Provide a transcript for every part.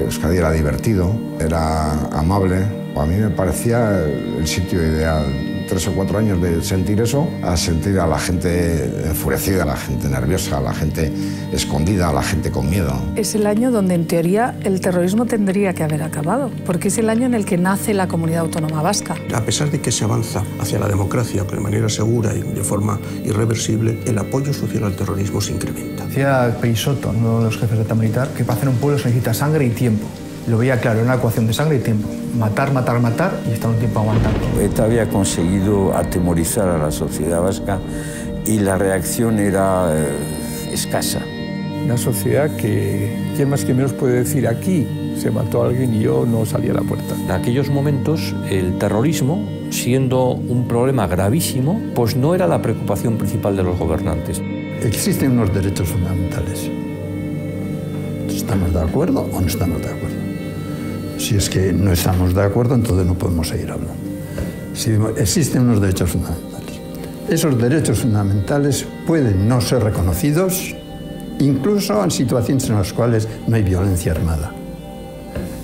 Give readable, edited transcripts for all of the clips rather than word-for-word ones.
Euskadi era divertido, era amable. A mí me parecía el sitio ideal. 3 o 4 años de sentir eso, a sentir a la gente enfurecida, a la gente nerviosa, a la gente escondida, a la gente con miedo. Es el año donde, en teoría, el terrorismo tendría que haber acabado, porque es el año en el que nace la Comunidad Autónoma Vasca. A pesar de que se avanza hacia la democracia de manera segura y de forma irreversible, el apoyo social al terrorismo se incrementa. Decía Peixoto, uno de los jefes de Estado militar, que para hacer un pueblo se necesita sangre y tiempo. Lo veía claro, era una ecuación de sangre y tiempo. Matar, matar, matar y estar un tiempo aguantando. ETA había conseguido atemorizar a la sociedad vasca y la reacción era escasa. Una sociedad que, ¿quién más que menos puede decir aquí? Se mató a alguien y yo no salí a la puerta. En aquellos momentos el terrorismo, siendo un problema gravísimo, pues no era la preocupación principal de los gobernantes. Existen unos derechos fundamentales. ¿Estamos de acuerdo o no estamos de acuerdo? Si es que no estamos de acuerdo, entonces no podemos seguir hablando. Si existen unos derechos fundamentales. Esos derechos fundamentales pueden no ser reconocidos, incluso en situaciones en las cuales no hay violencia armada.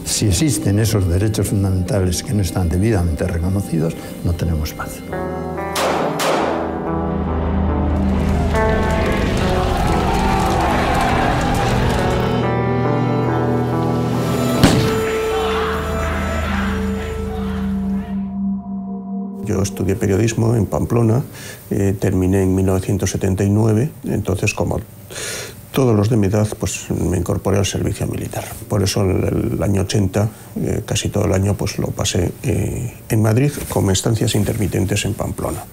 Si existen esos derechos fundamentales que no están debidamente reconocidos, no tenemos paz. Yo estudié periodismo en Pamplona, terminé en 1979, entonces como todos los de mi edad, pues me incorporé al servicio militar. Por eso el año 80, casi todo el año, pues lo pasé en Madrid con estancias intermitentes en Pamplona.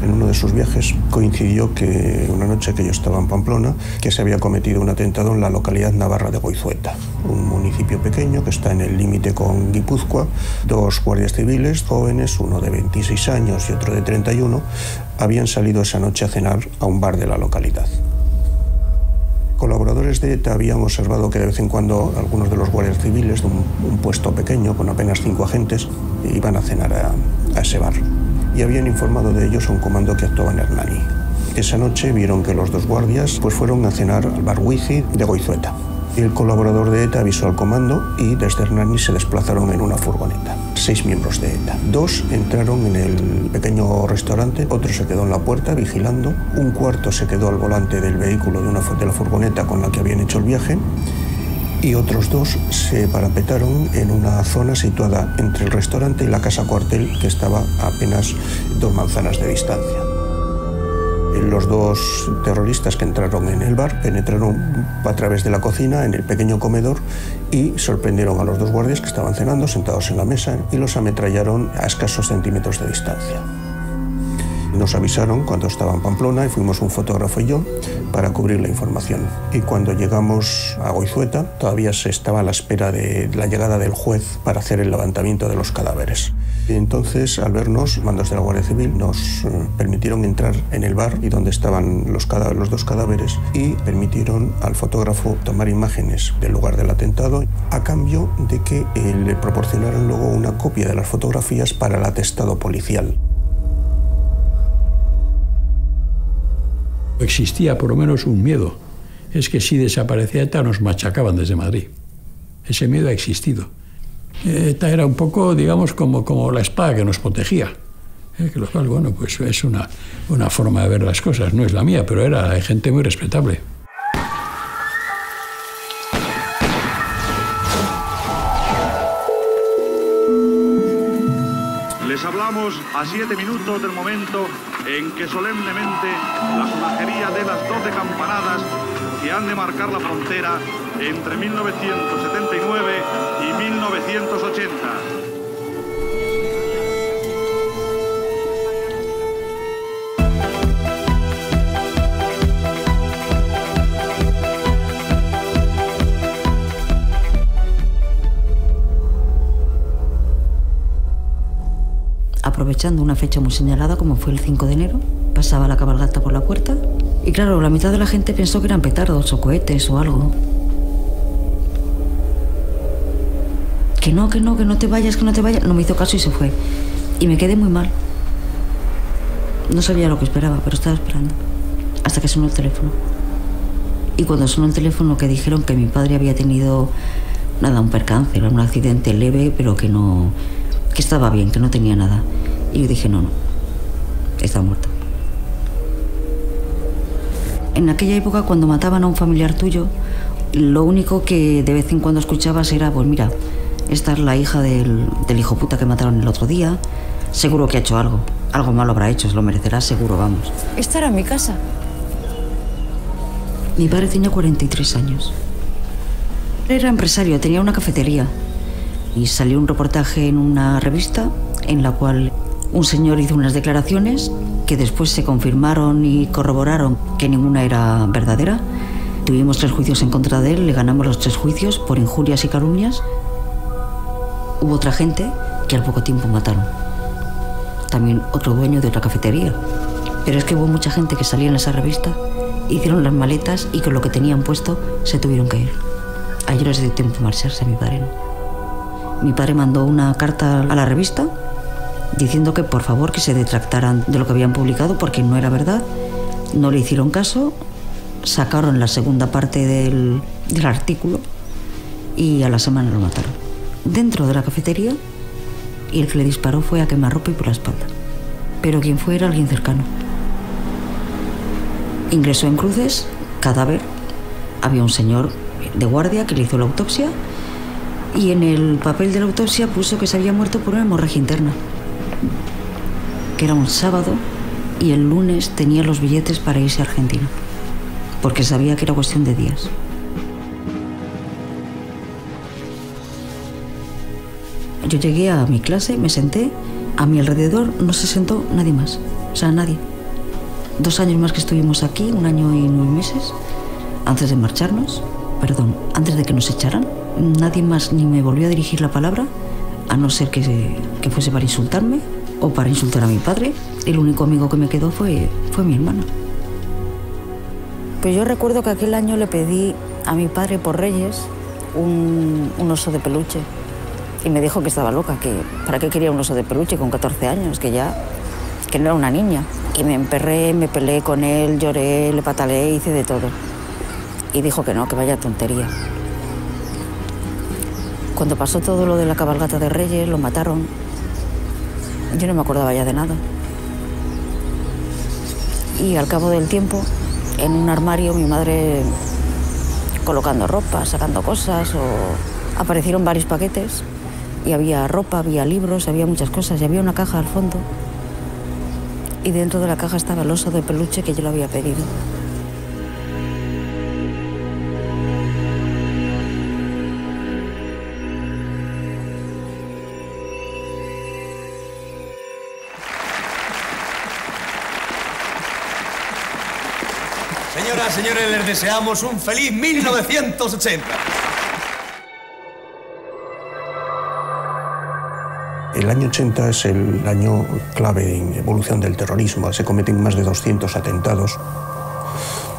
En uno de sus viajes coincidió que una noche que yo estaba en Pamplona, que se había cometido un atentado en la localidad navarra de Goizueta, un municipio pequeño que está en el límite con Guipúzcoa. 2 guardias civiles jóvenes, uno de 26 años y otro de 31, habían salido esa noche a cenar a un bar de la localidad. Colaboradores de ETA habían observado que de vez en cuando algunos de los guardias civiles de un puesto pequeño con apenas 5 agentes iban a cenar a ese bar. Y habían informado de ellos a un comando que actuaba en Hernani. Esa noche vieron que los 2 guardias pues fueron a cenar al bar Wizi de Goizueta. El colaborador de ETA avisó al comando y desde Hernani se desplazaron en una furgoneta. 6 miembros de ETA. 2 entraron en el pequeño restaurante, otro se quedó en la puerta vigilando, un cuarto se quedó al volante del vehículo de la furgoneta con la que habían hecho el viaje, y otros 2 se parapetaron en una zona situada entre el restaurante y la casa cuartel, que estaba a apenas 2 manzanas de distancia. Los 2 terroristas que entraron en el bar penetraron a través de la cocina en el pequeño comedor y sorprendieron a los 2 guardias que estaban cenando sentados en la mesa y los ametrallaron a escasos centímetros de distancia. Nos avisaron cuando estaba en Pamplona y fuimos un fotógrafo y yo para cubrir la información. Y cuando llegamos a Goizueta todavía se estaba a la espera de la llegada del juez para hacer el levantamiento de los cadáveres. Y entonces, al vernos, mandos de la Guardia Civil nos permitieron entrar en el bar y donde estaban los 2 cadáveres y permitieron al fotógrafo tomar imágenes del lugar del atentado a cambio de que le proporcionaran luego una copia de las fotografías para el atestado policial. Existía por lo menos un miedo, es que si desaparecía ETA nos machacaban desde Madrid. Ese miedo ha existido. ETA era un poco, digamos, como la espada que nos protegía. Que lo cual, bueno, pues es una forma de ver las cosas, no es la mía, pero era de gente muy respetable. Les hablamos a 7 minutos del momento en que solemnemente la sonajería de las 12 campanadas que han de marcar la frontera entre 1979 y 1980. Aprovechando una fecha muy señalada como fue el 5 de enero, pasaba la cabalgata por la puerta y claro, la mitad de la gente pensó que eran petardos o cohetes o algo. Que no te vayas, que no te vayas. No me hizo caso y se fue. Y me quedé muy mal. No sabía lo que esperaba, pero estaba esperando. Hasta que sonó el teléfono. Y cuando sonó el teléfono que dijeron que mi padre había tenido, nada, un percance, un accidente leve, pero que no, que estaba bien, que no tenía nada. Y yo dije, no, está muerto. En aquella época, cuando mataban a un familiar tuyo, lo único que de vez en cuando escuchabas era, pues mira, esta es la hija del hijo puta que mataron el otro día, seguro que ha hecho algo malo habrá hecho, se lo merecerá seguro, vamos. Esta era mi casa. Mi padre tenía 43 años. Era empresario, tenía una cafetería y salió un reportaje en una revista en la cual un señor hizo unas declaraciones que después se confirmaron y corroboraron que ninguna era verdadera. Tuvimos 3 juicios en contra de él, le ganamos los 3 juicios por injurias y calumnias. Hubo otra gente que al poco tiempo mataron. También otro dueño de otra cafetería. Pero es que hubo mucha gente que salía en esa revista, hicieron las maletas y con lo que tenían puesto se tuvieron que ir. A ellos les dio tiempo marcharse, a mi padre no. Mi padre mandó una carta a la revista diciendo que por favor que se detractaran de lo que habían publicado porque no era verdad. No le hicieron caso, sacaron la segunda parte del artículo y a la semana lo mataron. Dentro de la cafetería, y el que le disparó fue a quemarropa y por la espalda. Pero quien fue era alguien cercano. Ingresó en Cruces, cadáver. Había un señor de guardia que le hizo la autopsia y en el papel de la autopsia puso que se había muerto por una hemorragia interna. Que era un sábado y el lunes tenía los billetes para irse a Argentina, porque sabía que era cuestión de días. Yo llegué a mi clase, me senté, a mi alrededor no se sentó nadie más, o sea, nadie. 2 años más que estuvimos aquí, 1 año y 9 meses, antes de marcharnos, antes de que nos echaran, nadie más ni me volvió a dirigir la palabra, a no ser que fuese para insultarme o para insultar a mi padre. El único amigo que me quedó fue mi hermana. Pues yo recuerdo que aquel año le pedí a mi padre por Reyes un oso de peluche. Y me dijo que estaba loca, que para qué quería un oso de peluche con 14 años, que no era una niña. Y me emperré, me peleé con él, lloré, le pataleé, hice de todo. Y dijo que no, que vaya tontería. Cuando pasó todo lo de la cabalgata de Reyes, lo mataron. Yo no me acordaba ya de nada. Y al cabo del tiempo, en un armario, mi madre colocando ropa, sacando cosas, aparecieron varios paquetes. Y había ropa, había libros, había muchas cosas. Y había una caja al fondo. Y dentro de la caja estaba el oso de peluche que yo le había pedido. Señoras, señores, les deseamos un feliz 1980. El año 80 es el año clave en evolución del terrorismo. Se cometen más de 200 atentados.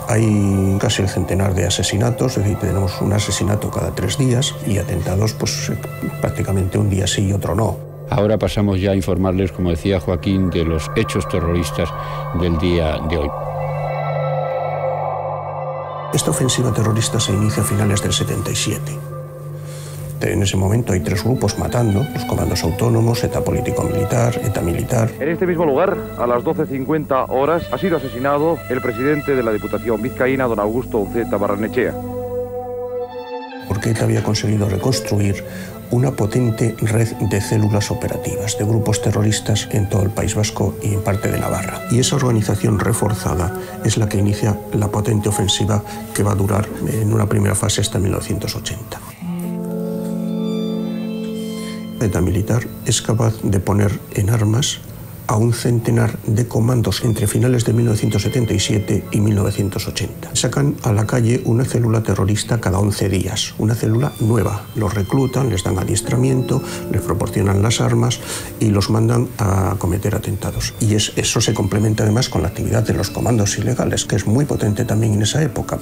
Hay casi el centenar de asesinatos, es decir, tenemos un asesinato cada 3 días y atentados pues prácticamente un día sí y otro no. Ahora pasamos ya a informarles, como decía Joaquín, de los hechos terroristas del día de hoy. Esta ofensiva terrorista se inicia a finales del 77. En ese momento hay 3 grupos matando, los comandos autónomos, ETA político-militar, ETA militar. En este mismo lugar, a las 12:50 horas, ha sido asesinado el presidente de la Diputación vizcaína, don Augusto Uceta Barrenechea. Porque ETA había conseguido reconstruir una potente red de células operativas, de grupos terroristas en todo el País Vasco y en parte de Navarra. Y esa organización reforzada es la que inicia la potente ofensiva que va a durar en una primera fase hasta 1980. ETA militar es capaz de poner en armas a un centenar de comandos entre finales de 1977 y 1980. Sacan a la calle una célula terrorista cada 11 días, una célula nueva. Los reclutan, les dan adiestramiento, les proporcionan las armas y los mandan a cometer atentados. Y eso se complementa además con la actividad de los comandos ilegales, que es muy potente también en esa época.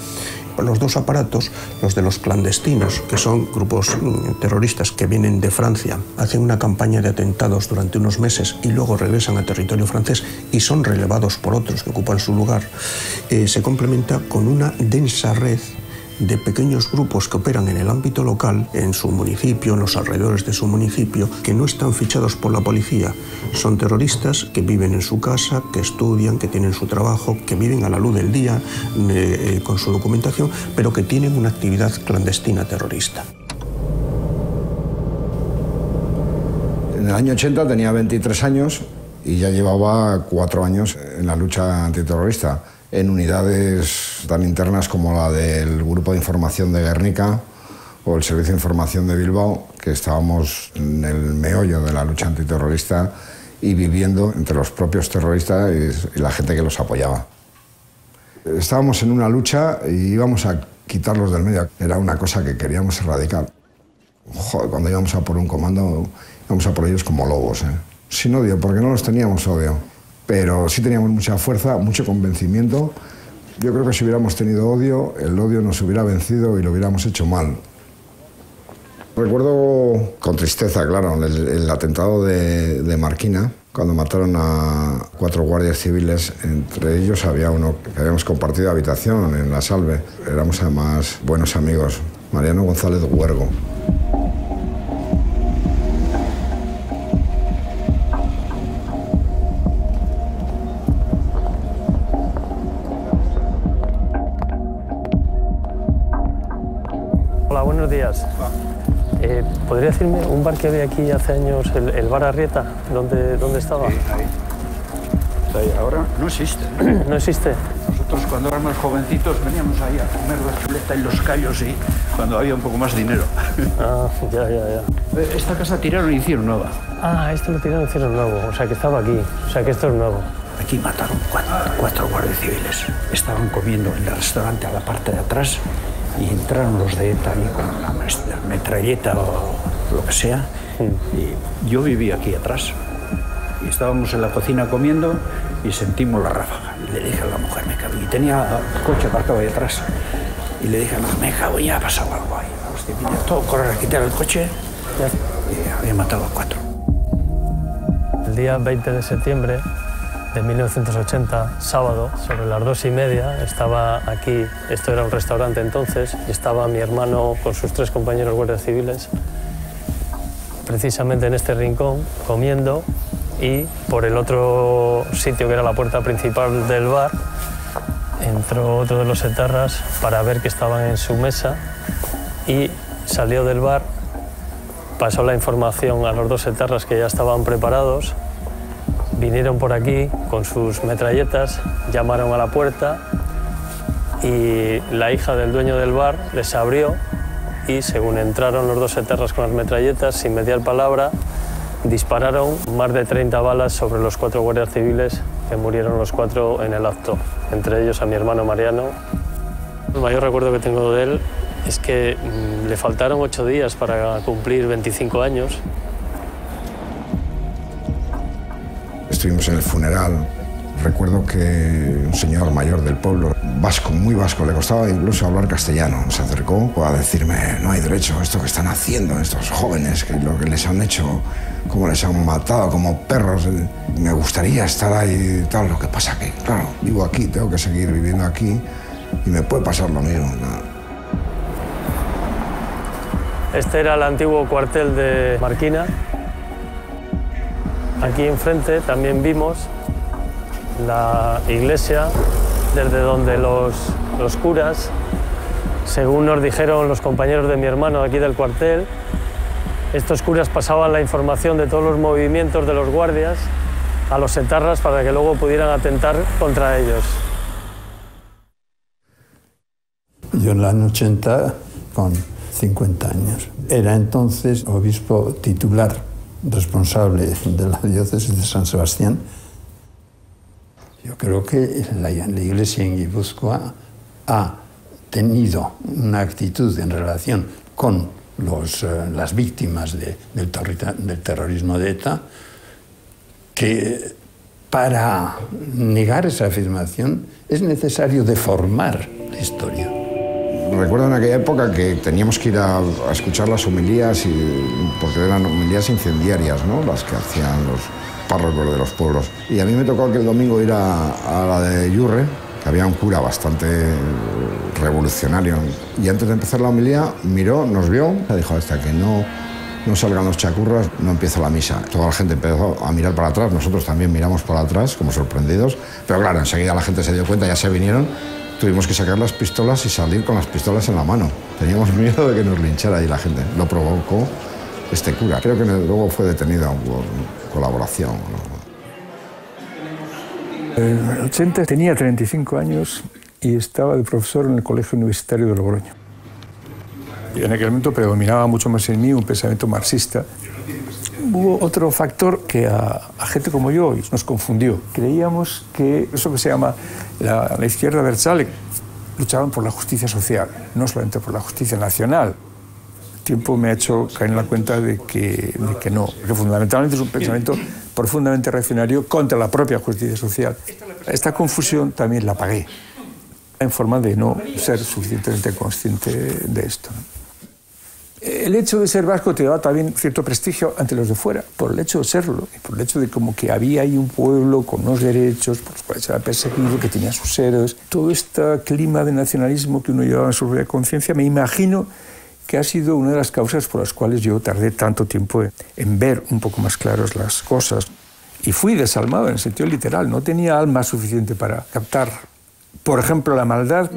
Los dos aparatos, los de los clandestinos, que son grupos terroristas que vienen de Francia, hacen una campaña de atentados durante unos meses y luego regresan a territorio francés y son relevados por otros que ocupan su lugar, se complementa con una densa red de pequeños grupos que operan en el ámbito local, en su municipio, en los alrededores de su municipio, que no están fichados por la policía. Son terroristas que viven en su casa, que estudian, que tienen su trabajo, que viven a la luz del día con su documentación, pero que tienen una actividad clandestina terrorista. En el año 80 tenía 23 años y ya llevaba 4 años en la lucha antiterrorista, en unidades tan internas como la del Grupo de Información de Guernica o el Servicio de Información de Bilbao, que estábamos en el meollo de la lucha antiterrorista y viviendo entre los propios terroristas y la gente que los apoyaba. Estábamos en una lucha y íbamos a quitarlos del medio. Era una cosa que queríamos erradicar. Joder, cuando íbamos a por un comando, íbamos a por ellos como lobos, sin odio, porque no los teníamos odio. Pero sí teníamos mucha fuerza, mucho convencimiento. Yo creo que si hubiéramos tenido odio, el odio nos hubiera vencido y lo hubiéramos hecho mal. Recuerdo con tristeza, claro, el atentado de Marquina, cuando mataron a 4 guardias civiles. Entre ellos había uno que habíamos compartido habitación en La Salve. Éramos además buenos amigos, Mariano González Huergo. Hola, buenos días. ¿Podría decirme un bar que había aquí hace años, el bar Arrieta? ¿Dónde estaba? Sí, ahí. Ahora no existe. ¿No existe? Nosotros cuando éramos jovencitos veníamos ahí a comer la chuleta y los callos y cuando había un poco más de dinero. Ah, ya. Esta casa tiraron y hicieron nueva. Ah, esto lo tiraron y hicieron nuevo, o sea que estaba aquí, o sea que esto es nuevo. Aquí mataron 4 guardias civiles. Estaban comiendo en el restaurante a la parte de atrás y entraron los de ETA ahí con la metralleta o lo que sea. Y yo vivía aquí atrás. Y estábamos en la cocina comiendo y sentimos la ráfaga. Y le dije a la mujer, me cago. Y tenía el coche aparcado ahí atrás. Y le dije, me cago, ya ha pasado algo ahí. Hostia, todo correr a quitar el coche. Y había matado a 4. El día 20 de septiembre de 1980, sábado, sobre las 2:30, estaba aquí, esto era un restaurante entonces, y estaba mi hermano con sus 3 compañeros guardias civiles, precisamente en este rincón, comiendo, y por el otro sitio que era la puerta principal del bar, entró otro de los etarras para ver que estaban en su mesa y salió del bar, pasó la información a los 2 etarras que ya estaban preparados. Vinieron por aquí con sus metralletas, llamaron a la puerta y la hija del dueño del bar les abrió y según entraron los 2 etarras con las metralletas, sin mediar palabra, dispararon más de 30 balas sobre los 4 guardias civiles que murieron los 4 en el acto, entre ellos a mi hermano Mariano. El mayor recuerdo que tengo de él es que le faltaron 8 días para cumplir 25 años. Estuvimos en el funeral. Recuerdo que un señor mayor del pueblo, vasco, muy vasco, le costaba incluso hablar castellano, se acercó a decirme, no hay derecho a esto que están haciendo estos jóvenes, que lo que les han hecho, cómo les han matado como perros. Me gustaría estar ahí y tal, lo que pasa que, claro, vivo aquí, tengo que seguir viviendo aquí y me puede pasar lo mismo. Este era el antiguo cuartel de Marquina. Aquí enfrente también vimos la iglesia desde donde los curas, según nos dijeron los compañeros de mi hermano aquí del cuartel, estos curas pasaban la información de todos los movimientos de los guardias a los etarras para que luego pudieran atentar contra ellos. Yo en el año 80, con 50 años, era entonces obispo titular, responsable de la diócesis de San Sebastián. Yo creo que la Iglesia en Guipúzcoa ha tenido una actitud en relación con las víctimas del terrorismo de ETA que para negar esa afirmación es necesario deformar la historia. Recuerdo en aquella época que teníamos que ir a escuchar las homilías, porque eran homilías incendiarias, ¿no? Las que hacían los párrocos de los pueblos. Y a mí me tocó aquel domingo ir a la de Yurre, que había un cura bastante revolucionario. Y antes de empezar la homilía, miró, nos vio, y dijo, hasta que no salgan los chacurras, no empieza la misa. Toda la gente empezó a mirar para atrás, nosotros también miramos para atrás, como sorprendidos. Pero claro, enseguida la gente se dio cuenta, ya se vinieron. Tuvimos que sacar las pistolas y salir con las pistolas en la mano. Teníamos miedo de que nos linchara ahí la gente. Lo provocó este cura. Creo que luego fue detenido por colaboración, ¿no? En el 80 tenía 35 años y estaba de profesor en el Colegio Universitario de Logroño. Y en aquel momento predominaba mucho más en mí un pensamiento marxista. Hubo otro factor que a gente como yo nos confundió. Creíamos que eso que se llama la izquierda abertzale luchaban por la justicia social, no solamente por la justicia nacional. El tiempo me ha hecho caer en la cuenta de que no, que fundamentalmente es un pensamiento profundamente reaccionario contra la propia justicia social. Esta confusión también la pagué, en forma de no ser suficientemente consciente de esto. El hecho de ser vasco te daba también cierto prestigio ante los de fuera, por el hecho de serlo, y por el hecho de como que había ahí un pueblo con unos derechos, por los cuales era perseguido, que tenía sus héroes. Todo este clima de nacionalismo que uno llevaba en su propia conciencia, me imagino que ha sido una de las causas por las cuales yo tardé tanto tiempo en ver un poco más claras las cosas. Y fui desalmado en el sentido literal, no tenía alma suficiente para captar, por ejemplo, la maldad.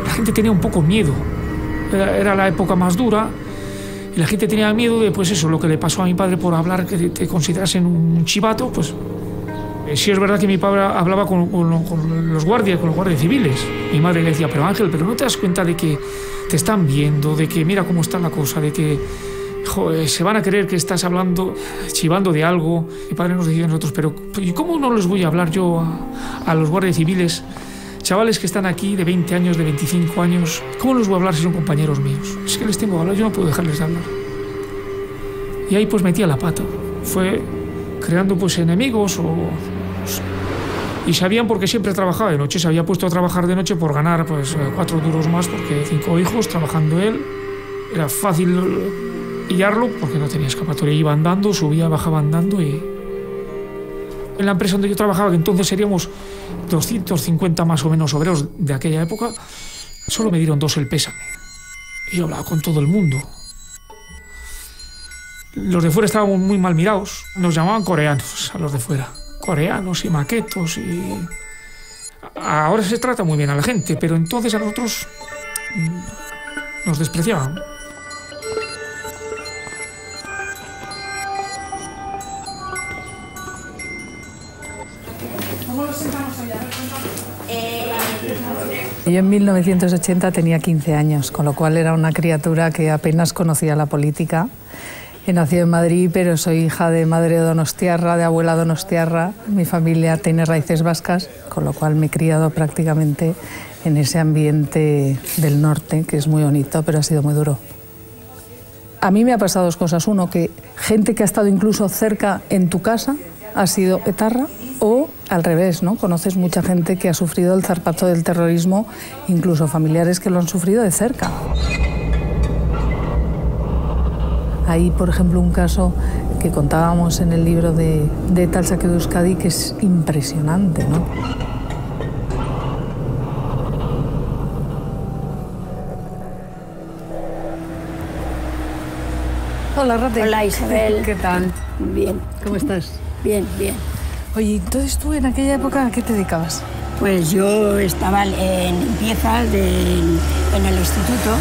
La gente tenía un poco miedo, era la época más dura y la gente tenía miedo de, pues eso, lo que le pasó a mi padre por hablar, que te considerasen un chivato, pues sí es verdad que mi padre hablaba con los guardias civiles. Mi madre le decía, pero Ángel, ¿pero no te das cuenta de que te están viendo, de que mira cómo está la cosa, de que joder, se van a creer que estás hablando, chivando de algo? Mi padre nos decía a nosotros, pero ¿y cómo no les voy a hablar yo a los guardias civiles? Chavales que están aquí de 20 años, de 25 años, ¿cómo les voy a hablar si son compañeros míos? Es que les tengo que hablar, yo no puedo dejarles de hablar. Y ahí pues metía la pata. Fue creando pues enemigos y sabían porque siempre trabajaba de noche, se había puesto a trabajar de noche por ganar pues 4 duros más, porque 5 hijos trabajando él. Era fácil pillarlo porque no tenía escapatoria, iba andando, subía, bajaba andando. Y en la empresa donde yo trabajaba, que entonces seríamos 250 más o menos obreros de aquella época, solo me dieron 2 el pésame. Y yo hablaba con todo el mundo. Los de fuera estaban muy mal mirados, nos llamaban coreanos a los de fuera. Coreanos y maquetos y... Ahora se trata muy bien a la gente, pero entonces a nosotros nos despreciaban. Yo en 1980 tenía 15 años, con lo cual era una criatura que apenas conocía la política. He nacido en Madrid, pero soy hija de madre donostiarra, de abuela donostiarra. Mi familia tiene raíces vascas, con lo cual me he criado prácticamente en ese ambiente del norte, que es muy bonito, pero ha sido muy duro. A mí me ha pasado 2 cosas. Uno, que gente que ha estado incluso cerca en tu casa ha sido etarra, o al revés, ¿no? Conoces mucha gente que ha sufrido el zarpazo del terrorismo, incluso familiares que lo han sufrido de cerca. Hay, por ejemplo, un caso que contábamos en el libro de ETA, el saqueo de Euskadi, que es impresionante, ¿no? Hola, Rate. Hola, Isabel. ¿Qué tal? Bien. ¿Cómo estás? Bien, bien. Oye, entonces tú en aquella época, ¿a qué te dedicabas? Pues yo estaba en limpieza en el instituto,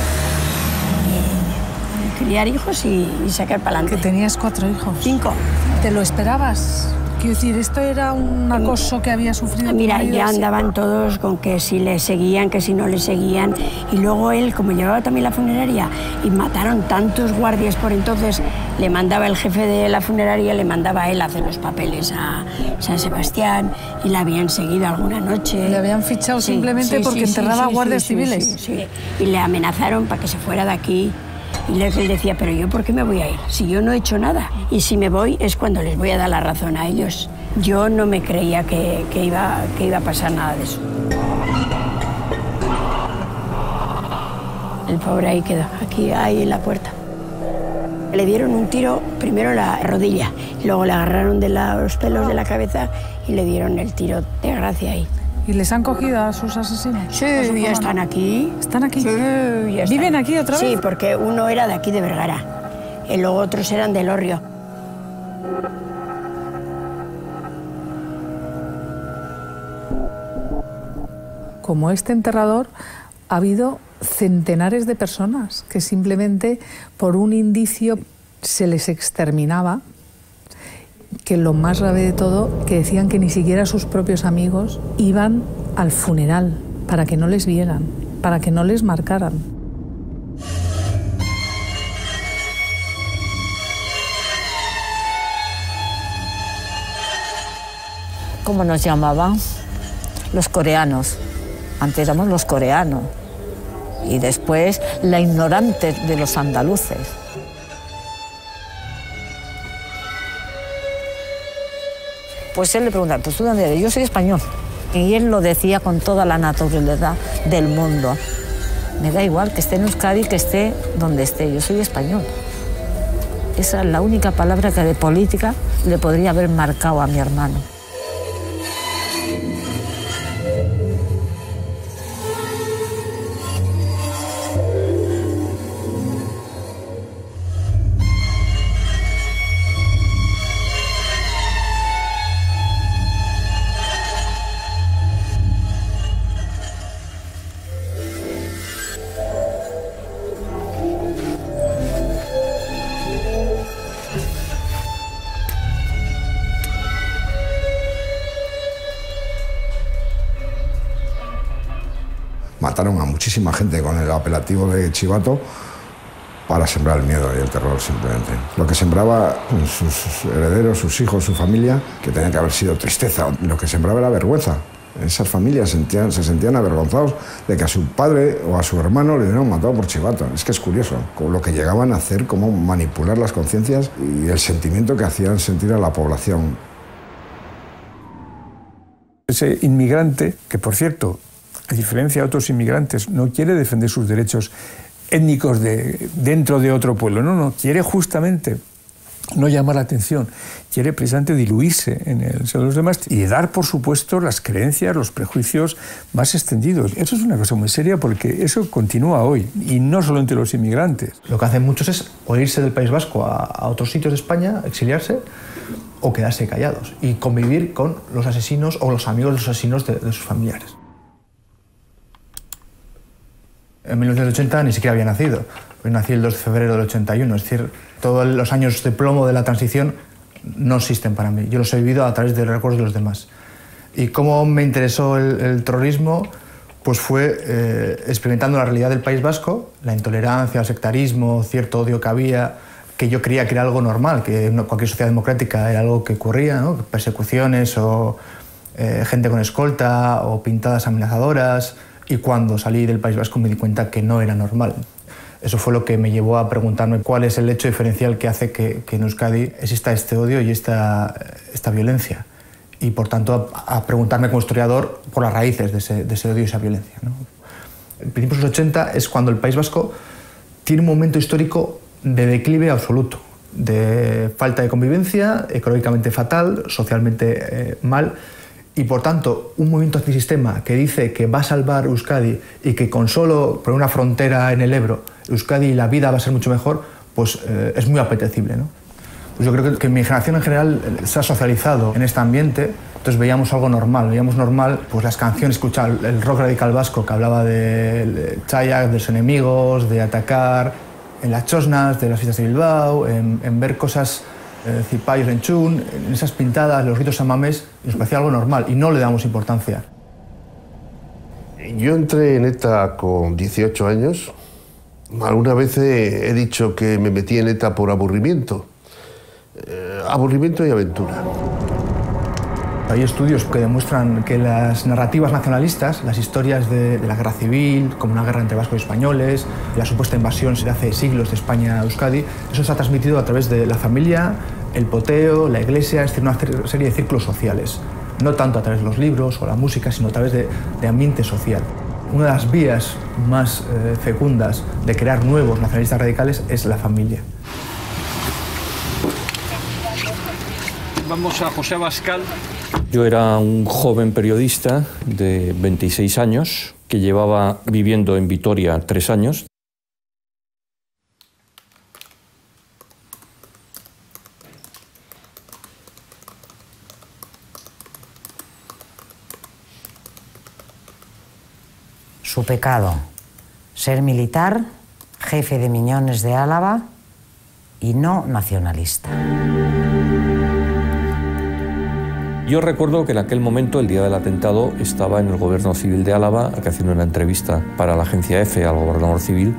criar hijos y sacar para adelante. ¿Que tenías 4 hijos? 5. ¿Te lo esperabas? Quiero decir, ¿esto era un acoso que había sufrido? Mira, ya andaban todos con que si le seguían, que si no le seguían. Y luego él, como llevaba también la funeraria, y mataron tantos guardias por entonces, le mandaba el jefe de la funeraria, le mandaba a él a hacer los papeles a San Sebastián, y la habían seguido alguna noche. ¿Le habían fichado simplemente porque enterraba guardias civiles? Sí. Y le amenazaron para que se fuera de aquí. Y él decía, pero ¿yo por qué me voy a ir? Si yo no he hecho nada. Y si me voy es cuando les voy a dar la razón a ellos. Yo no me creía que iba a pasar nada de eso. El pobre ahí quedó, aquí, ahí en la puerta. Le dieron un tiro, primero en la rodilla, y luego le agarraron de los pelos de la cabeza y le dieron el tiro de gracia ahí. ¿Y les han cogido a sus asesinos? Sí, ya están aquí. ¿Están aquí? Sí, ya están. ¿Viven aquí otra vez? Sí, porque uno era de aquí de Vergara y luego otros eran de Elorrio. Como este enterrador, ha habido centenares de personas que simplemente por un indicio se les exterminaba, que lo más grave de todo, que decían que ni siquiera sus propios amigos iban al funeral para que no les vieran, para que no les marcaran. ¿Cómo nos llamaban? Los coreanos. Antes éramos los coreanos. Y después la ignorante de los andaluces. Pues él le preguntaba, pues ¿tú dónde eres? Yo soy español. Y él lo decía con toda la naturalidad del mundo. Me da igual que esté en Euskadi, que esté donde esté, yo soy español. Esa es la única palabra que de política le podría haber marcado a mi hermano. Mataron a muchísima gente con el apelativo de chivato para sembrar el miedo y el terror simplemente. Lo que sembraba sus herederos, sus hijos, su familia, que tenía que haber sido tristeza. Lo que sembraba era vergüenza. Esas familias se sentían avergonzados de que a su padre o a su hermano le hubieran matado por chivato. Es que es curioso con lo que llegaban a hacer, cómo manipular las conciencias y el sentimiento que hacían sentir a la población. Ese inmigrante, que por cierto, a diferencia de otros inmigrantes, no quiere defender sus derechos étnicos dentro de otro pueblo, no, quiere justamente no llamar la atención, quiere precisamente diluirse en el seno de los demás y dar, por supuesto, las creencias, los prejuicios más extendidos. Eso es una cosa muy seria porque eso continúa hoy, y no solo entre los inmigrantes. Lo que hacen muchos es o irse del País Vasco a otros sitios de España, exiliarse, o quedarse callados y convivir con los asesinos o los amigos de los asesinos de sus familiares. En 1980 ni siquiera había nacido. Pues nací el 2 de febrero del 81, es decir, todos los años de plomo de la transición no existen para mí. Yo los he vivido a través de recuerdos de los demás. ¿Y cómo me interesó el terrorismo? Pues fue experimentando la realidad del País Vasco, la intolerancia, el sectarismo, cierto odio que había, que yo creía que era algo normal, que en cualquier sociedad democrática era algo que ocurría, ¿no? Persecuciones o gente con escolta o pintadas amenazadoras. Y cuando salí del País Vasco me di cuenta que no era normal. Eso fue lo que me llevó a preguntarme cuál es el hecho diferencial que hace que en Euskadi exista este odio y esta violencia. Y por tanto a preguntarme como historiador por las raíces de ese odio y esa violencia, ¿no? En principios de los 80 es cuando el País Vasco tiene un momento histórico de declive absoluto, de falta de convivencia, económicamente fatal, socialmente mal. Y por tanto, un movimiento antisistema que dice que va a salvar Euskadi y que con solo poner una frontera en el Ebro, Euskadi y la vida va a ser mucho mejor, pues es muy apetecible, ¿no? Pues yo creo que mi generación en general se ha socializado en este ambiente, entonces veíamos algo normal, veíamos normal pues las canciones, escuchar el rock radical vasco que hablaba de Chayak, de los enemigos, de atacar, en las chosnas, de las fiestas de Bilbao, en ver cosas... Cipayos en Chun, en esas pintadas, los ritos samamés, nos parecía algo normal y no le damos importancia. Yo entré en ETA con 18 años. Alguna vez he dicho que me metí en ETA por aburrimiento. Aburrimiento y aventura. Hay estudios que demuestran que las narrativas nacionalistas, las historias de la guerra civil, como una guerra entre vascos y españoles, la supuesta invasión de hace siglos de España a Euskadi, eso se ha transmitido a través de la familia, el poteo, la iglesia, es decir, una serie de círculos sociales. No tanto a través de los libros o la música, sino a través de ambiente social. Una de las vías más fecundas de crear nuevos nacionalistas radicales es la familia. Vamos a José Abascal. Yo era un joven periodista de 26 años que llevaba viviendo en Vitoria 3 años. Su pecado, ser militar, jefe de Miñones de Álava y no nacionalista. Yo recuerdo que en aquel momento, el día del atentado, estaba en el Gobierno Civil de Álava haciendo una entrevista para la agencia EFE al gobernador civil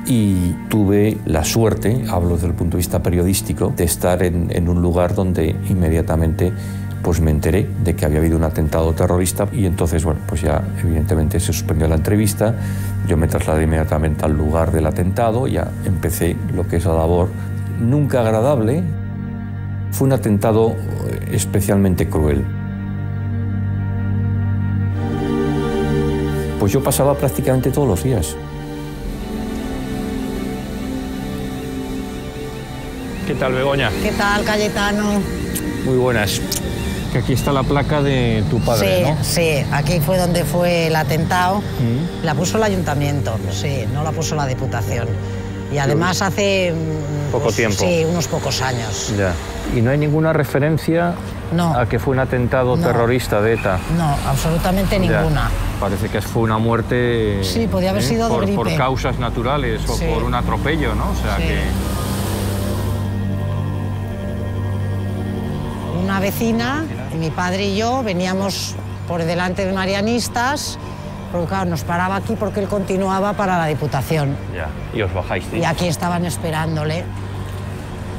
y tuve la suerte, hablo desde el punto de vista periodístico, de estar en un lugar donde inmediatamente pues me enteré de que había habido un atentado terrorista y entonces, bueno, pues ya evidentemente se suspendió la entrevista, yo me trasladé inmediatamente al lugar del atentado y ya empecé lo que es la labor nunca agradable. Fue un atentado especialmente cruel. Pues yo pasaba prácticamente todos los días. ¿Qué tal, Begoña? ¿Qué tal, Cayetano? Muy buenas. Que aquí está la placa de tu padre, sí, ¿no? Sí, aquí fue donde fue el atentado. La puso el ayuntamiento, sí, no la puso la Diputación. Y además hace... Poco tiempo. Sí, unos pocos años. Ya. ¿Y no hay ninguna referencia a que fue un atentado terrorista de ETA? No, absolutamente ninguna. Parece que fue una muerte... Sí, podía haber sido de gripe. Por causas naturales o por un atropello, ¿no? O sea que... Una vecina, mi padre y yo, veníamos por delante de Marianistas, porque claro, nos paraba aquí porque él continuaba para la Diputación. Ya, y os bajáis. Y aquí estaban esperándole.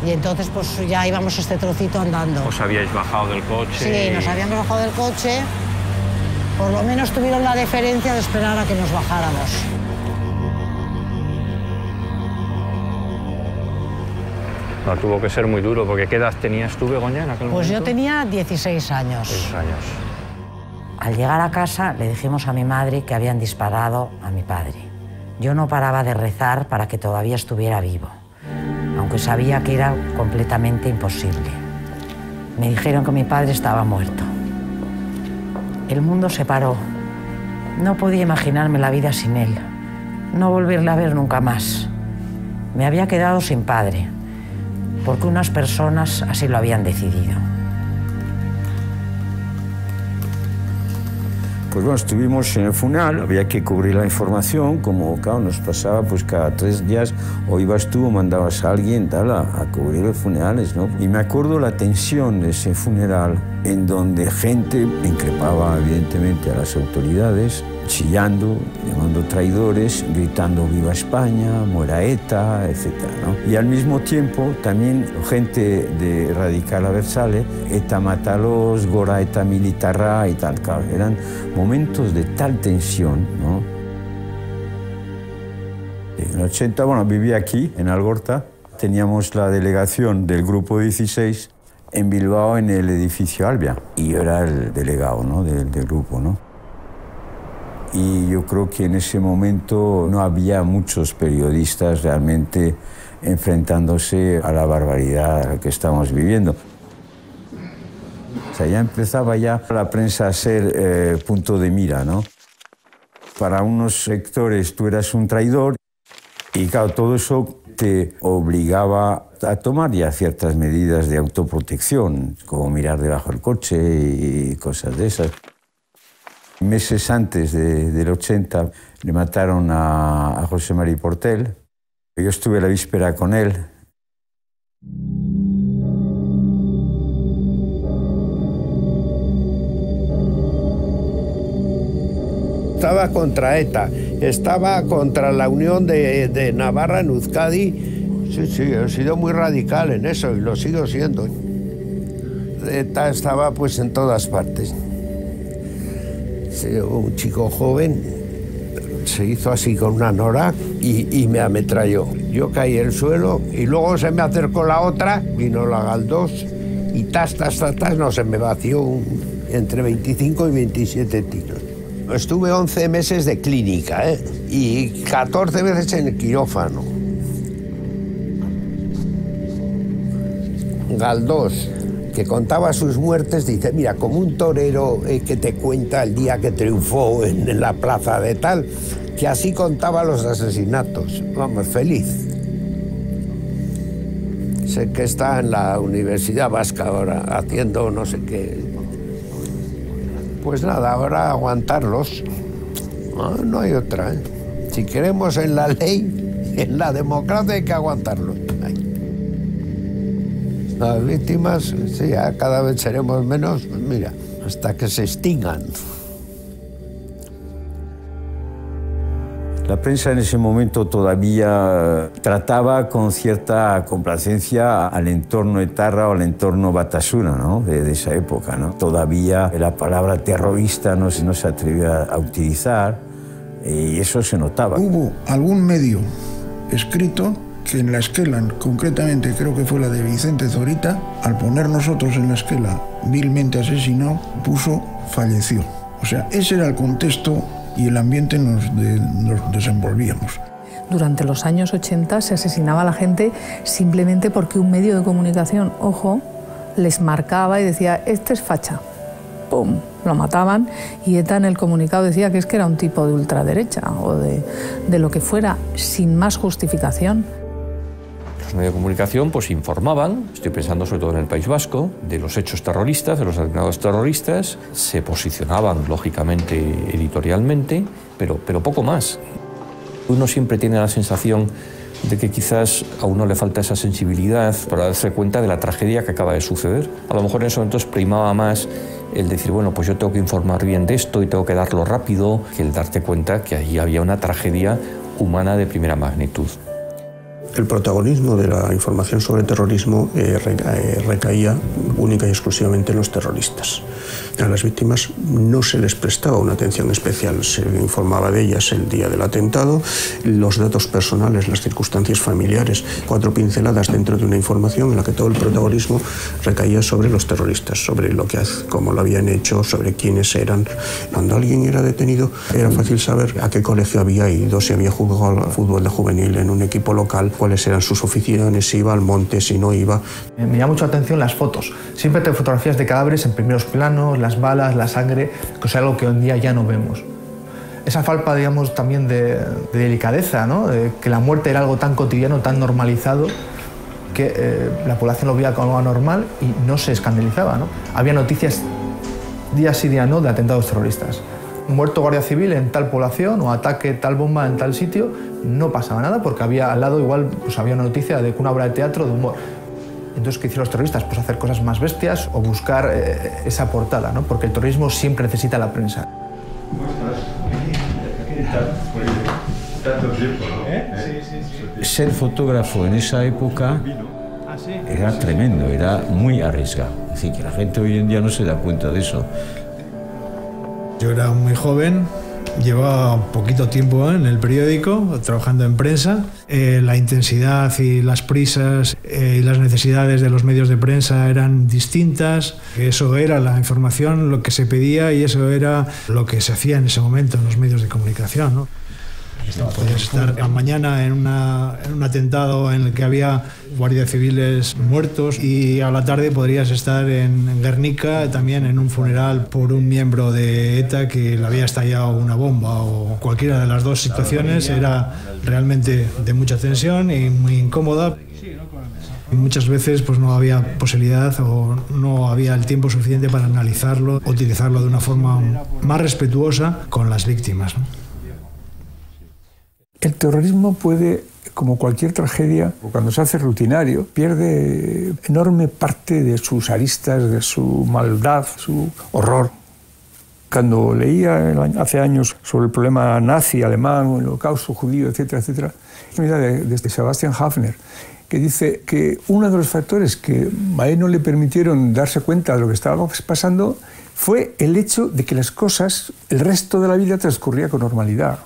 Y entonces pues ya íbamos este trocito andando. ¿Os habíais bajado del coche? Sí, nos habíamos bajado del coche. Por lo menos tuvieron la deferencia de esperar a que nos bajáramos. No, tuvo que ser muy duro, porque ¿qué edad tenías tú, Begoña, en aquel momento? Pues yo tenía 16 años. 16 años. Al llegar a casa le dijimos a mi madre que habían disparado a mi padre. Yo no paraba de rezar para que todavía estuviera vivo, aunque sabía que era completamente imposible. Me dijeron que mi padre estaba muerto. El mundo se paró. No podía imaginarme la vida sin él, no volverle a ver nunca más. Me había quedado sin padre, porque unas personas así lo habían decidido. Pues bueno, estuvimos en el funeral, había que cubrir la información, como claro, nos pasaba pues cada 3 días, o ibas tú o mandabas a alguien tal, a cubrir los funerales, ¿no? Y me acuerdo la tensión de ese funeral, en donde gente increpaba evidentemente a las autoridades, chillando, llamando traidores, gritando «Viva España», «Muera ETA», etc., ¿no? Y al mismo tiempo también gente de radical abertzale, «ETA mátalos», «Gora ETA militarra» y tal, claro, eran momentos de tal tensión, ¿no? En el 80, bueno, vivía aquí, en Algorta, teníamos la delegación del Grupo 16 en Bilbao, en el edificio Albia, y yo era el delegado, ¿no?, del grupo, ¿no? Y yo creo que en ese momento no había muchos periodistas realmente enfrentándose a la barbaridad que estamos viviendo. O sea, ya empezaba ya la prensa a ser punto de mira, ¿no? Para unos sectores tú eras un traidor y claro, todo eso te obligaba a tomar ya ciertas medidas de autoprotección, como mirar debajo del coche y cosas de esas. Meses antes del 80 le mataron a José Mari Portell. Yo estuve la víspera con él. Estaba contra ETA, estaba contra la Unión de Navarra en Euskadi. Sí, he sido muy radical en eso y lo sigo siendo. ETA estaba pues en todas partes. Un chico joven se hizo así con una nora y me ametralló. Yo caí en el suelo y luego se me acercó la otra, vino la Galdós y tas, no, se me vació entre 25 y 27 tiros. Estuve 11 meses de clínica, y 14 veces en el quirófano. Galdós, que contaba sus muertes, dice, mira, como un torero que te cuenta el día que triunfó en la plaza de tal, que así contaba los asesinatos. Vamos, feliz. Sé que está en la Universidad Vasca ahora, haciendo no sé qué. Pues nada, ahora aguantarlos. No hay otra, Si queremos en la ley, en la democracia hay que aguantarlos. Las víctimas, sí, ya cada vez seremos menos, pues mira, hasta que se extingan. La prensa en ese momento todavía trataba con cierta complacencia al entorno etarra o al entorno Batasuna, ¿no? de esa época, ¿no? Todavía la palabra terrorista no se atrevía a utilizar y eso se notaba. Hubo algún medio escrito que en la esquela, concretamente creo que fue la de Vicente Zorita, al poner nosotros en la esquela vilmente asesinado, puso falleció. O sea, ese era el contexto y el ambiente nos desenvolvíamos. Durante los años 80 se asesinaba a la gente simplemente porque un medio de comunicación, ojo, les marcaba y decía, este es facha. ¡Pum! Lo mataban y ETA en el comunicado decía que era un tipo de ultraderecha o de lo que fuera, sin más justificación. Los medios de comunicación pues informaban, estoy pensando sobre todo en el País Vasco, de los hechos terroristas, de los atentados terroristas, se posicionaban lógicamente editorialmente, pero poco más. Uno siempre tiene la sensación de que quizás a uno le falta esa sensibilidad para darse cuenta de la tragedia que acaba de suceder. A lo mejor en ese momento primaba más el decir, bueno, pues yo tengo que informar bien de esto y tengo que darlo rápido, que el darte cuenta que allí había una tragedia humana de primera magnitud. El protagonismo de la información sobre terrorismo recaía única y exclusivamente en los terroristas. A las víctimas no se les prestaba una atención especial, se informaba de ellas el día del atentado, los datos personales, las circunstancias familiares, 4 pinceladas dentro de una información en la que todo el protagonismo recaía sobre los terroristas, sobre cómo lo habían hecho, sobre quiénes eran. Cuando alguien era detenido era fácil saber a qué colegio había ido, si había jugado al fútbol de juvenil en un equipo local, cuáles eran sus aficiones, si iba al monte, si no iba. Me llama mucho la atención las fotos. Siempre tengo fotografías de cadáveres en primeros planos, las balas, la sangre, que es algo que hoy en día ya no vemos. Esa falta, digamos, también de delicadeza, ¿no? De que la muerte era algo tan cotidiano, tan normalizado, que la población lo veía como algo normal y no se escandalizaba, ¿no? Había noticias día sí día no de atentados terroristas. Muerto guardia civil en tal población o ataque tal bomba en tal sitio, no pasaba nada porque había al lado igual pues había una noticia de una obra de teatro de humor. Entonces, ¿qué hicieron los terroristas? Pues hacer cosas más bestias o buscar esa portada, ¿no? Porque el terrorismo siempre necesita la prensa. Ser fotógrafo en esa época era tremendo, era muy arriesgado. Es decir, que la gente hoy en día no se da cuenta de eso. Yo era muy joven, llevaba poquito tiempo en el periódico, trabajando en prensa. La intensidad y las prisas y las necesidades de los medios de prensa eran distintas. Eso era la información, lo que se pedía y eso era lo que se hacía en ese momento en los medios de comunicación, ¿no? Podías estar mañana en un atentado en el que había guardias civiles muertos y a la tarde podrías estar en Guernica también en un funeral por un miembro de ETA que le había estallado una bomba o cualquiera de las dos situaciones era realmente de mucha tensión y muy incómoda. Y muchas veces pues no había posibilidad o no había el tiempo suficiente para analizarlo, utilizarlo de una forma más respetuosa con las víctimas, ¿no? El terrorismo puede, como cualquier tragedia, cuando se hace rutinario, pierde enorme parte de sus aristas, de su maldad, su horror. Cuando leía hace años sobre el problema nazi, alemán, el holocausto judío, etcétera, etcétera, una idea de Sebastian Hafner, que dice que uno de los factores que a él no le permitieron darse cuenta de lo que estaba pasando fue el hecho de que las cosas, el resto de la vida transcurría con normalidad.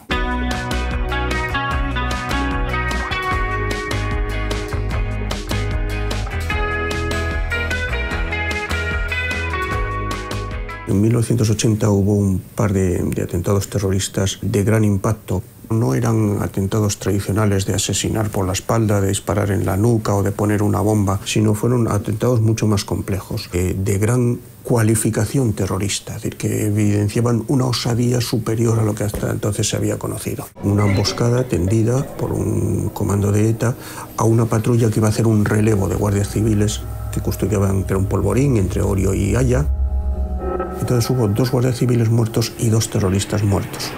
En 1980 hubo un par de atentados terroristas de gran impacto. No eran atentados tradicionales de asesinar por la espalda, de disparar en la nuca o de poner una bomba, sino fueron atentados mucho más complejos, de gran cualificación terrorista, es decir, que evidenciaban una osadía superior a lo que hasta entonces se había conocido. Una emboscada tendida por un comando de ETA a una patrulla que iba a hacer un relevo de guardias civiles que custodiaban, que era un polvorín entre Orio y Haya. Entonces hubo 2 guardias civiles muertos y 2 terroristas muertos.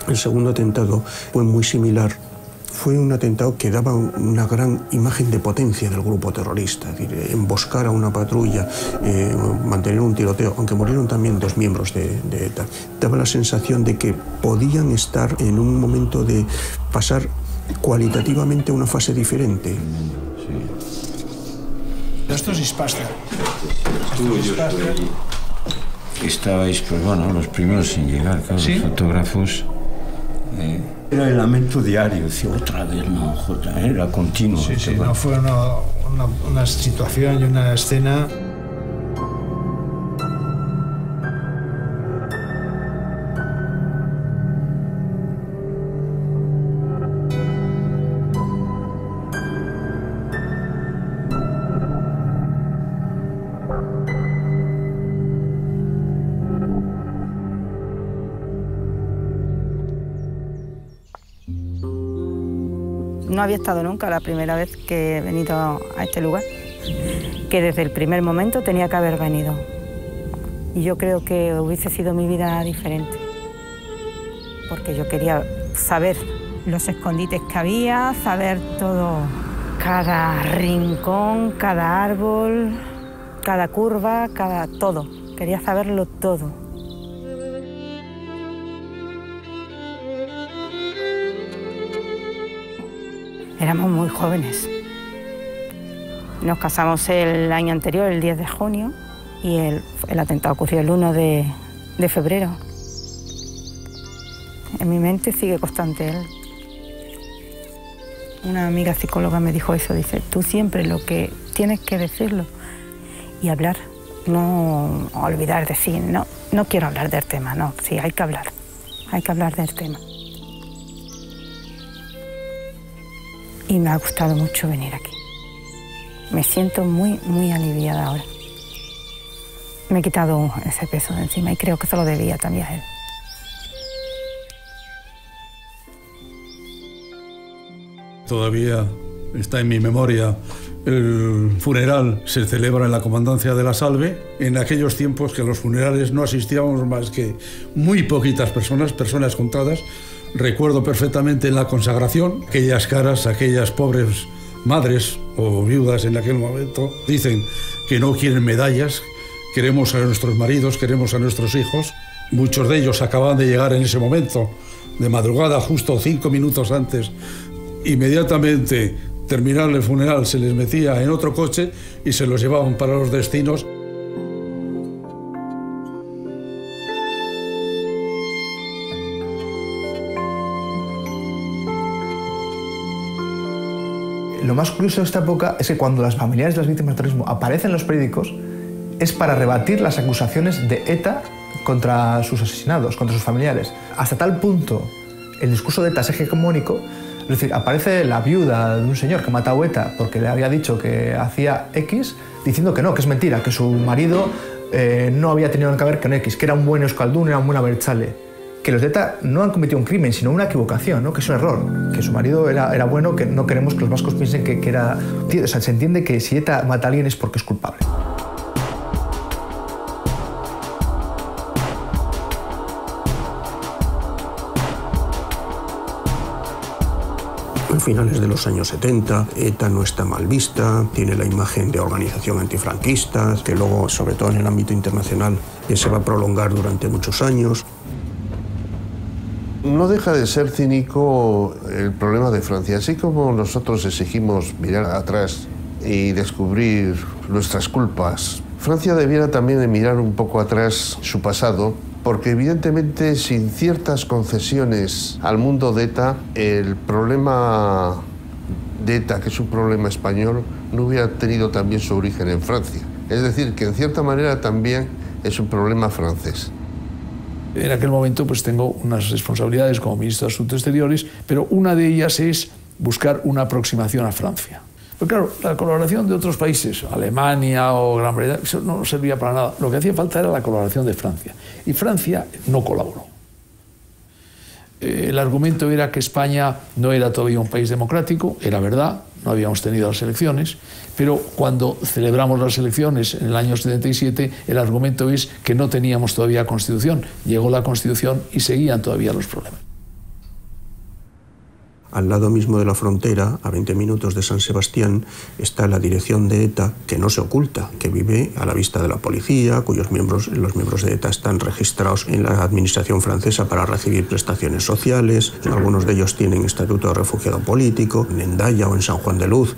El segundo atentado fue muy similar. Fue un atentado que daba una gran imagen de potencia del grupo terrorista. Es decir, emboscar a una patrulla, mantener un tiroteo, aunque murieron también 2 miembros de ETA. Daba la sensación de que podían estar en un momento de pasar cualitativamente a una fase diferente. Esto es Ispastra. Estabais, pues bueno, los primeros en llegar, claro, ¿sí? Los fotógrafos. Era el lamento diario, decía, otra vez no, Jota, era continuo. Sí, sí, no fue una situación y una escena. No había estado nunca, la primera vez que he venido a este lugar, que desde el primer momento tenía que haber venido. Y yo creo que hubiese sido mi vida diferente, porque yo quería saber los escondites que había, saber todo, cada rincón, cada árbol, cada curva, todo. Quería saberlo todo. Éramos muy jóvenes. Nos casamos el año anterior, el 10 de junio, y el atentado ocurrió el 1 de febrero. En mi mente sigue constante él. Una amiga psicóloga me dijo eso, dice, tú siempre lo que tienes que decirlo y hablar, no olvidar decir, no quiero hablar del tema, no, sí, hay que hablar del tema. Y me ha gustado mucho venir aquí. Me siento muy, muy aliviada ahora. Me he quitado ese peso de encima y creo que se lo debía también a él. Todavía está en mi memoria. El funeral se celebra en la Comandancia de la Salve. En aquellos tiempos que a los funerales no asistíamos más que muy poquitas personas contadas. Recuerdo perfectamente en la consagración aquellas caras, aquellas pobres madres o viudas en aquel momento dicen que no quieren medallas, queremos a nuestros maridos, queremos a nuestros hijos. Muchos de ellos acababan de llegar en ese momento, de madrugada, justo 5 minutos antes. Inmediatamente terminar el funeral se les metía en otro coche y se los llevaban para los destinos. Lo más curioso de esta época es que cuando las familiares de las víctimas del terrorismo aparecen en los periódicos es para rebatir las acusaciones de ETA contra sus asesinados, contra sus familiares. Hasta tal punto el discurso de ETA es hegemónico, es decir, aparece la viuda de un señor que mató a ETA porque le había dicho que hacía X, diciendo que no, que es mentira, que su marido no había tenido nada que ver con X, que era un buen euskaldún, era un buen abertzale. Que los de ETA no han cometido un crimen, sino una equivocación, ¿no? Que es un error, que su marido era bueno, que no queremos que los vascos piensen que era... O sea, se entiende que si ETA mata a alguien es porque es culpable. A finales de los años 70, ETA no está mal vista, tiene la imagen de organización antifranquista, que luego, sobre todo en el ámbito internacional, se va a prolongar durante muchos años. No deja de ser cínico el problema de Francia. Así como nosotros exigimos mirar atrás y descubrir nuestras culpas, Francia debiera también de mirar un poco atrás su pasado, porque evidentemente sin ciertas concesiones al mundo de ETA, el problema de ETA, que es un problema español, no hubiera tenido también su origen en Francia. Es decir, que en cierta manera también es un problema francés. En aquel momento pues tengo unas responsabilidades como ministro de Asuntos Exteriores, pero una de ellas es buscar una aproximación a Francia. Pero claro, la colaboración de otros países, Alemania o Gran Bretaña, eso no servía para nada. Lo que hacía falta era la colaboración de Francia. Y Francia no colaboró. El argumento era que España no era todavía un país democrático, era verdad, no habíamos tenido las elecciones, pero cuando celebramos las elecciones en el año 77, el argumento es que no teníamos todavía Constitución. Llegó la Constitución y seguían todavía los problemas. Al lado mismo de la frontera, a 20 minutos de San Sebastián, está la dirección de ETA, que no se oculta, que vive a la vista de la policía, los miembros de ETA están registrados en la administración francesa para recibir prestaciones sociales, algunos de ellos tienen estatuto de refugiado político, en Hendaya o en San Juan de Luz.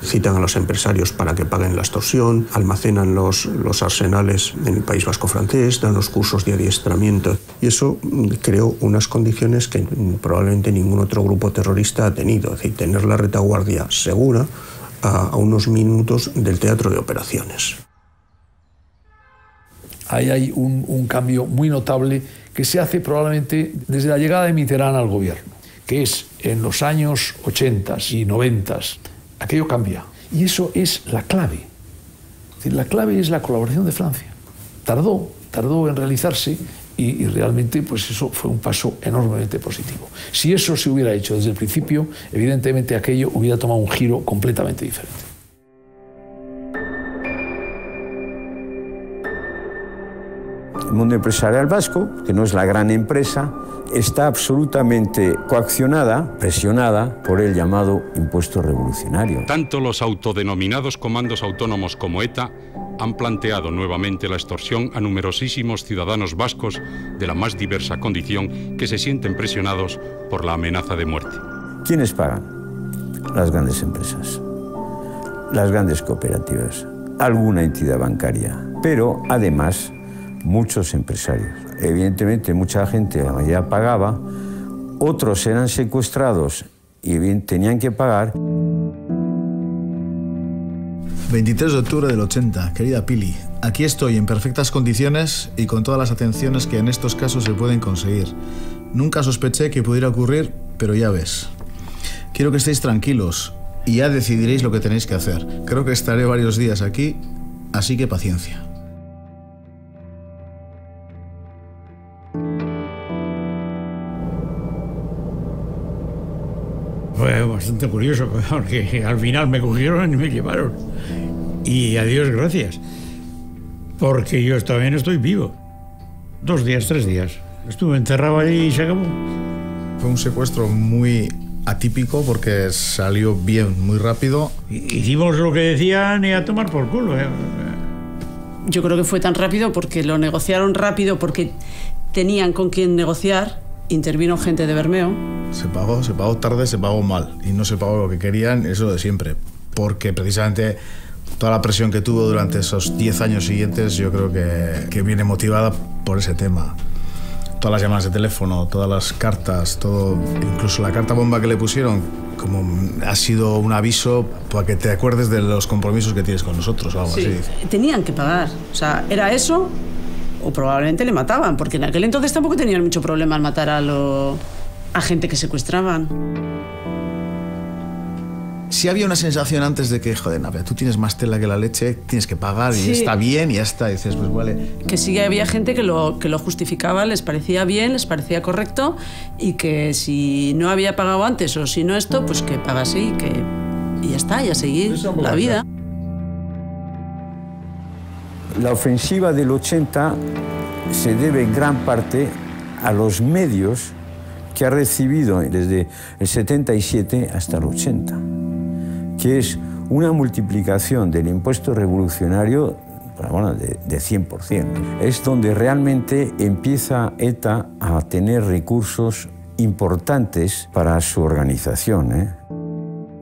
Citan a los empresarios para que paguen la extorsión, almacenan los arsenales en el País Vasco francés, dan los cursos de adiestramiento. Y eso creó unas condiciones que probablemente ningún otro grupo terrorista ha tenido, es decir, tener la retaguardia segura a unos minutos del teatro de operaciones. Ahí hay un cambio muy notable que se hace probablemente desde la llegada de Mitterrand al gobierno, que es en los años 80 y 90. Aquello cambia. Y eso es la clave. Es decir, la clave es la colaboración de Francia. Tardó en realizarse y realmente pues eso fue un paso enormemente positivo. Si eso se hubiera hecho desde el principio, evidentemente aquello hubiera tomado un giro completamente diferente. El mundo empresarial vasco, que no es la gran empresa, está absolutamente coaccionada, presionada por el llamado impuesto revolucionario. Tanto los autodenominados comandos autónomos como ETA han planteado nuevamente la extorsión a numerosísimos ciudadanos vascos de la más diversa condición que se sienten presionados por la amenaza de muerte. ¿Quiénes pagan? Las grandes empresas, las grandes cooperativas, alguna entidad bancaria, pero además muchos empresarios. Evidentemente mucha gente la mayoría pagaba, otros eran secuestrados y tenían que pagar. 23 de octubre del 80, querida Pili, aquí estoy en perfectas condiciones y con todas las atenciones que en estos casos se pueden conseguir. Nunca sospeché que pudiera ocurrir, pero ya ves. Quiero que estéis tranquilos y ya decidiréis lo que tenéis que hacer. Creo que estaré varios días aquí, así que paciencia. Fue bastante curioso, porque al final me cogieron y me llevaron. Y a Dios gracias, porque yo también estoy vivo. 2 días, 3 días. Estuve encerrado allí y se acabó. Fue un secuestro muy atípico porque salió bien, muy rápido. Hicimos lo que decían y a tomar por culo. Yo creo que fue tan rápido porque lo negociaron rápido, porque tenían con quién negociar. Intervino gente de Bermeo. Se pagó tarde, se pagó mal. Y no se pagó lo que querían, eso de siempre. Porque precisamente toda la presión que tuvo durante esos 10 años siguientes yo creo que viene motivada por ese tema. Todas las llamadas de teléfono, todas las cartas, todo, incluso la carta bomba que le pusieron, como ha sido un aviso para que te acuerdes de los compromisos que tienes con nosotros o algo así. Tenían que pagar. O sea, era eso o probablemente le mataban, porque en aquel entonces tampoco tenían mucho problema en matar a gente que secuestraban. Sí había una sensación antes de que, joder, tú tienes más tela que la leche, tienes que pagar y está bien y ya está. Y dices, pues vale. Que sí había gente que lo justificaba, les parecía bien, les parecía correcto, y que si no había pagado antes o si no esto, pues que pagase y ya está, y a seguir la vida. La ofensiva del 80 se debe en gran parte a los medios que ha recibido desde el 77 hasta el 80, que es una multiplicación del impuesto revolucionario de 100%. Es donde realmente empieza ETA a tener recursos importantes para su organización.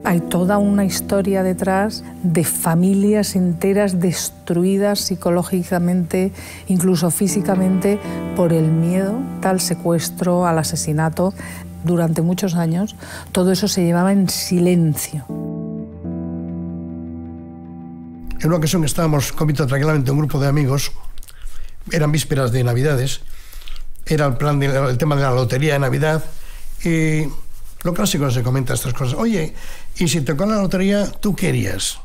Hay toda una historia detrás de familias enteras destruidas psicológicamente, incluso físicamente, por el miedo al secuestro, al asesinato. Durante muchos años todo eso se llevaba en silencio. En una ocasión estábamos comiendo tranquilamente un grupo de amigos, eran vísperas de Navidades, era el tema de la lotería de Navidad, y lo clásico se comenta estas cosas. Oye, y si te tocó la lotería, ¿tú qué harías?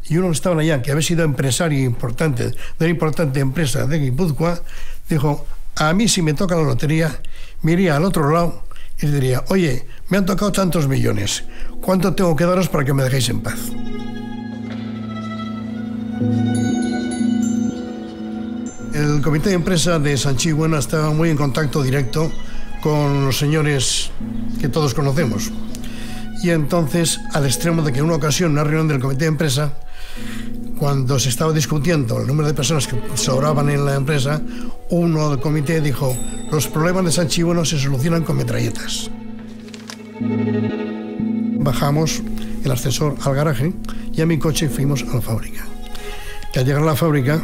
Y uno que estaba allá, que había sido empresario importante, de una importante empresa de Guipúzcoa, dijo, a mí si me toca la lotería, me iría al otro lado y le diría, oye, me han tocado tantos millones, ¿cuánto tengo que daros para que me dejéis en paz? El comité de empresa de Sanchigüeno estaba muy en contacto directo con los señores que todos conocemos. Y entonces, al extremo de que en una ocasión, en una reunión del comité de empresa, cuando se estaba discutiendo el número de personas que sobraban en la empresa, uno del comité dijo, los problemas de Sanchigüeno se solucionan con metralletas. Bajamos el ascensor al garaje y a mi coche fuimos a la fábrica. Y al llegar a la fábrica,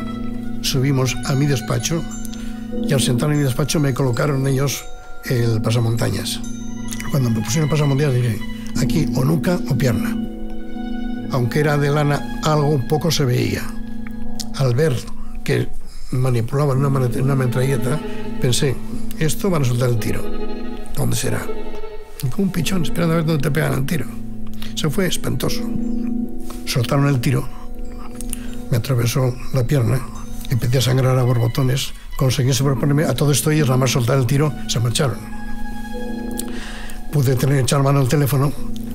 subimos a mi despacho y al sentar en mi despacho me colocaron ellos el pasamontañas. Cuando me pusieron el pasamontañas dije, aquí o nuca o pierna. Aunque era de lana, algo un poco se veía. Al ver que manipulaban una metralleta, pensé, esto van a soltar el tiro. ¿Dónde será? Y como un pichón esperando a ver dónde te pegan el tiro. Se fue espantoso. Soltaron el tiro, me atravesó la pierna, empecé a sangrar a borbotones, conseguí sobreponerme a todo esto y nada más soltar el tiro, se marcharon. Pude echar mano al teléfono,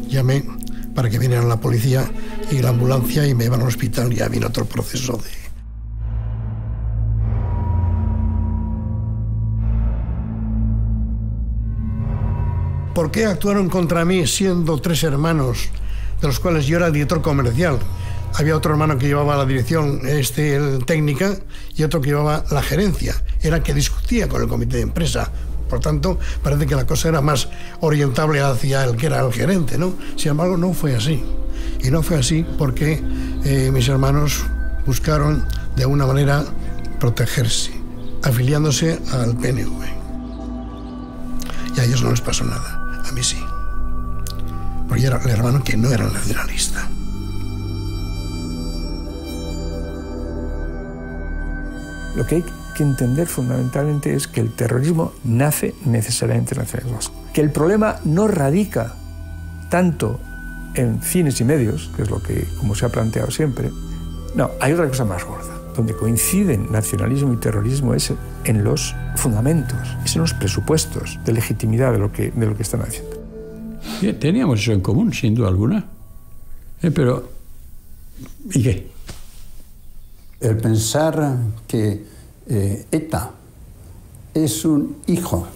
llamé para que vinieran la policía y la ambulancia y me iban al hospital y ya vino otro proceso de... ¿Por qué actuaron contra mí siendo 3 hermanos, de los cuales yo era el director comercial? Había otro hermano que llevaba la dirección técnica y otro que llevaba la gerencia. Era el que discutía con el comité de empresa. Por tanto, parece que la cosa era más orientable hacia el que era el gerente, ¿no? Sin embargo, no fue así. Y no fue así porque mis hermanos buscaron de alguna manera protegerse, afiliándose al PNV. Y a ellos no les pasó nada. A mí sí. Porque yo era el hermano que no era nacionalista. Lo que hay que entender fundamentalmente es que el terrorismo nace necesariamente en la nacionalidad vasca. Que el problema no radica tanto en fines y medios, que es lo que, como se ha planteado siempre. No, hay otra cosa más gorda. Donde coinciden nacionalismo y terrorismo es en los fundamentos, es en los presupuestos de legitimidad de lo que están haciendo. Bien, teníamos eso en común, sin duda alguna. Pero, ¿y qué? El pensar que ETA es un hijo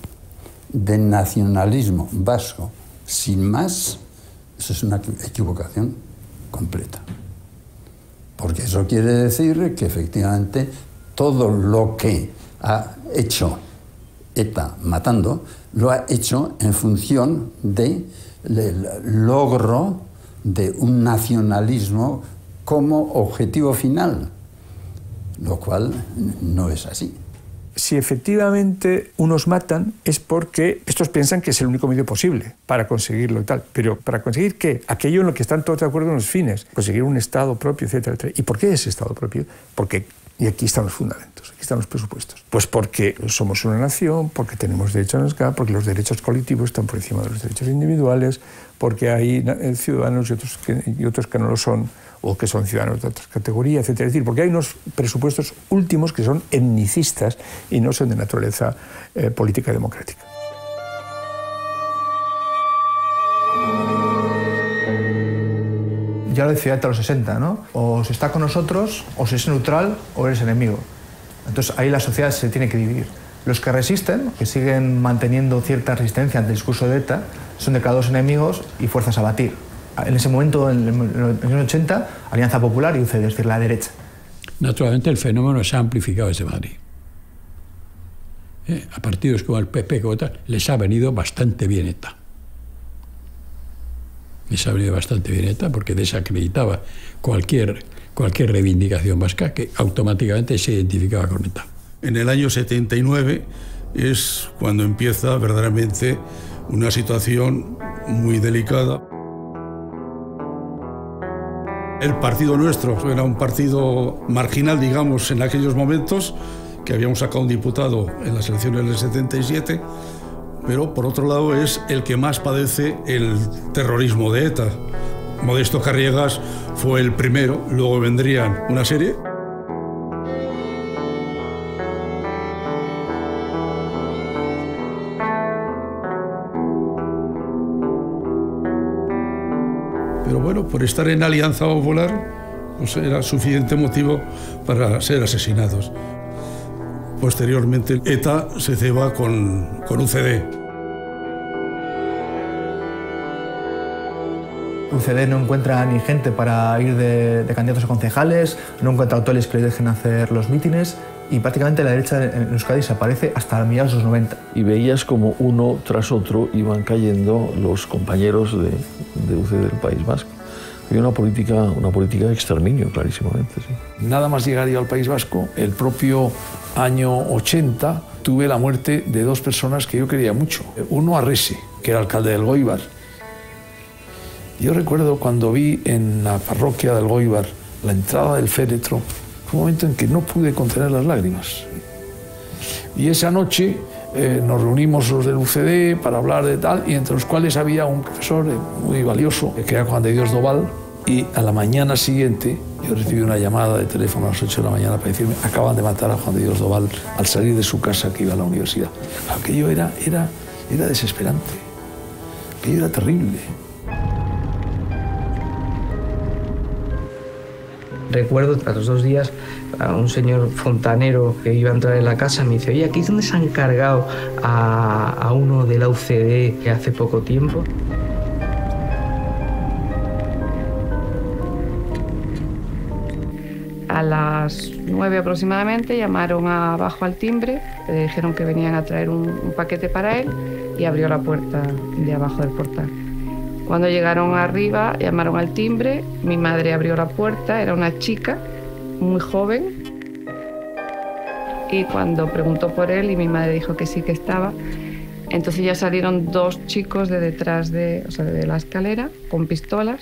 del nacionalismo vasco sin más, eso es una equivocación completa. Porque eso quiere decir que efectivamente todo lo que ha hecho ETA matando, lo ha hecho en función del logro de un nacionalismo como objetivo final, lo cual no es así. Si efectivamente unos matan es porque estos piensan que es el único medio posible para conseguirlo y tal. Pero ¿para conseguir qué? Aquello en lo que están todos de acuerdo en los fines. Conseguir un Estado propio, etcétera, etcétera. ¿Y por qué ese Estado propio? Porque, y aquí están los fundamentos, aquí están los presupuestos. Pues porque somos una nación, porque tenemos derecho a NSCA, porque los derechos colectivos están por encima de los derechos individuales, porque hay ciudadanos y otros que no lo son, o que son ciudadanos de otras categorías, etc. Es decir, porque hay unos presupuestos últimos que son etnicistas y no son de naturaleza política y democrática. Ya lo decía hasta los 60, ¿no? O se está con nosotros, o se es neutral, o eres enemigo. Entonces ahí la sociedad se tiene que dividir. Los que resisten, que siguen manteniendo cierta resistencia ante el discurso de ETA, son declarados enemigos y fuerzas a batir. En ese momento, en el 80, Alianza Popular y UCD, es decir, la derecha. Naturalmente el fenómeno se ha amplificado desde Madrid. A partidos como el PP, como tal, les ha venido bastante bien ETA. Les ha venido bastante bien ETA porque desacreditaba cualquier reivindicación vasca que automáticamente se identificaba con ETA. En el año 79 es cuando empieza verdaderamente una situación muy delicada. El partido nuestro era un partido marginal, digamos, en aquellos momentos, que habíamos sacado un diputado en las elecciones del 77, pero por otro lado es el que más padece el terrorismo de ETA. Modesto Carriegas fue el primero, luego vendrían una serie. Pero bueno, por estar en Alianza Popular, pues era suficiente motivo para ser asesinados. Posteriormente, ETA se ceba con UCD. UCD no encuentra ni gente para ir de candidatos a concejales, no encuentra autores que les dejen hacer los mítines y prácticamente la derecha en Euskadi desaparece hasta mediados de los 90. Y veías como uno tras otro iban cayendo los compañeros de UCD del País Vasco. Había una política de exterminio, clarísimamente. Sí. Nada más llegar yo al País Vasco, el propio año 80, tuve la muerte de dos personas que yo quería mucho. Uno, Arrese, que era alcalde del Goibar. Yo recuerdo cuando vi en la parroquia del Goibar la entrada del féretro, fue un momento en que no pude contener las lágrimas. Y esa noche nos reunimos los del UCD para hablar de tal, y entre los cuales había un profesor muy valioso, que era Juan de Dios Doval, y a la mañana siguiente yo recibí una llamada de teléfono a las 8 de la mañana para decirme acaban de matar a Juan de Dios Doval al salir de su casa que iba a la universidad. Aquello era desesperante, aquello era terrible. Recuerdo a los 2 días a un señor fontanero que iba a entrar en la casa, me dice, oye, aquí es donde se han cargado a uno de la UCD que hace poco tiempo. A las 9 aproximadamente llamaron abajo al timbre, le dijeron que venían a traer un paquete para él y abrió la puerta de abajo del portal. Cuando llegaron arriba, llamaron al timbre, mi madre abrió la puerta, era una chica muy joven, y cuando preguntó por él y mi madre dijo que sí que estaba, entonces ya salieron 2 chicos de detrás de la escalera con pistolas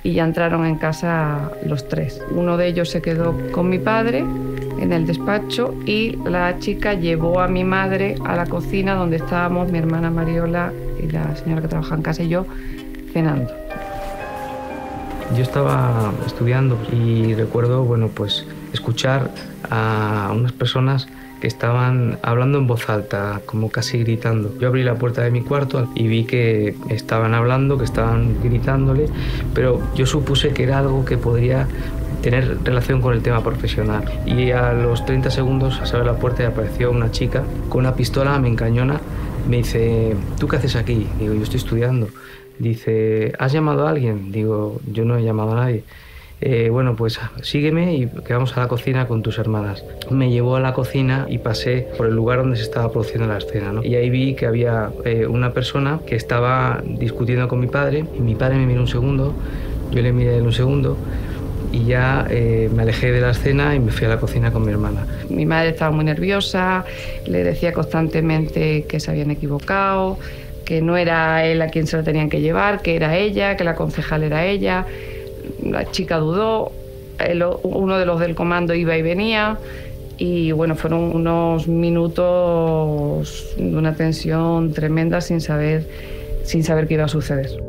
y ya entraron en casa los 3. Uno de ellos se quedó con mi padre en el despacho y la chica llevó a mi madre a la cocina donde estábamos mi hermana Mariola y la señora que trabaja en casa y yo cenando. Yo estaba estudiando y recuerdo, pues escuchar a unas personas que estaban hablando en voz alta, como casi gritando. Yo abrí la puerta de mi cuarto y vi que estaban hablando, que estaban gritándole, pero yo supuse que era algo que podría tener relación con el tema profesional. Y a los 30 segundos se abre la puerta y apareció una chica con una pistola, me encañona, me dice, ¿tú qué haces aquí? Digo, yo estoy estudiando. Dice, ¿has llamado a alguien? Digo, yo no he llamado a nadie. Bueno, pues sígueme y que vamos a la cocina con tus hermanas. Me llevó a la cocina y pasé por el lugar donde se estaba produciendo la escena, ¿no? Y ahí vi que había una persona que estaba discutiendo con mi padre, y mi padre me miró un segundo, yo le miré un segundo, y ya me alejé de la escena y me fui a la cocina con mi hermana. Mi madre estaba muy nerviosa, le decía constantemente que se habían equivocado, que no era él a quien se lo tenían que llevar, que era ella, que la concejal era ella. La chica dudó, uno de los del comando iba y venía, y bueno, fueron unos minutos de una tensión tremenda sin saber qué iba a suceder.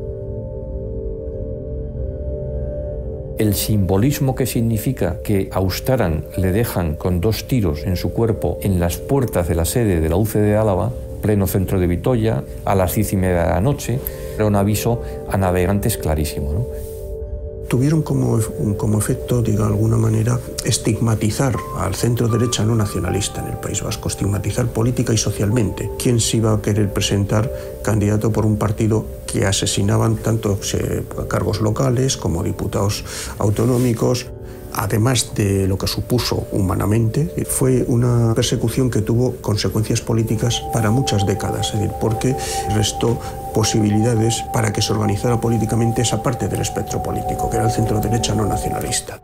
El simbolismo que significa que a Ustaran le dejan con 2 tiros en su cuerpo en las puertas de la sede de la UCD de Álava, pleno centro de Vitoria, a las 10:30 de la noche, era un aviso a navegantes clarísimo, ¿no? Tuvieron como efecto, de alguna manera, estigmatizar al centro derecha no nacionalista en el País Vasco, estigmatizar política y socialmente. ¿Quién se iba a querer presentar candidato por un partido que asesinaban tanto cargos locales como diputados autonómicos? Además de lo que supuso humanamente, fue una persecución que tuvo consecuencias políticas para muchas décadas, es decir, porque restó posibilidades para que se organizara políticamente esa parte del espectro político, que era el centro derecha no nacionalista.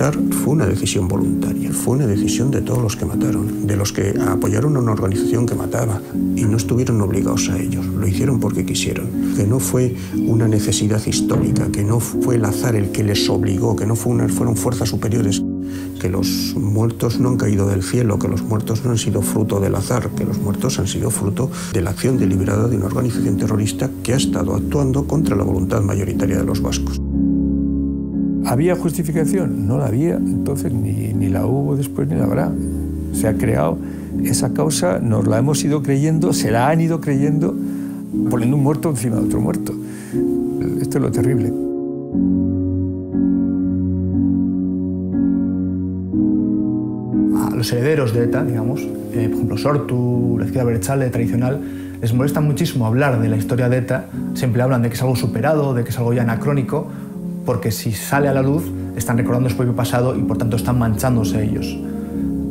matar fue una decisión voluntaria, fue una decisión de todos los que mataron, de los que apoyaron a una organización que mataba y no estuvieron obligados a ellos, lo hicieron porque quisieron, que no fue una necesidad histórica, que no fue el azar el que les obligó, que no fueron fuerzas superiores, que los muertos no han caído del cielo, que los muertos no han sido fruto del azar, que los muertos han sido fruto de la acción deliberada de una organización terrorista que ha estado actuando contra la voluntad mayoritaria de los vascos. ¿Había justificación? No la había, entonces ni la hubo después ni la habrá. Se ha creado esa causa, nos la hemos ido creyendo, se la han ido creyendo, poniendo un muerto encima de otro muerto. Esto es lo terrible. A los herederos de ETA, digamos, por ejemplo Sortu, la izquierda abertzale tradicional, les molesta muchísimo hablar de la historia de ETA, siempre hablan de que es algo superado, de que es algo ya anacrónico, porque si sale a la luz están recordando su propio pasado y por tanto están manchándose ellos.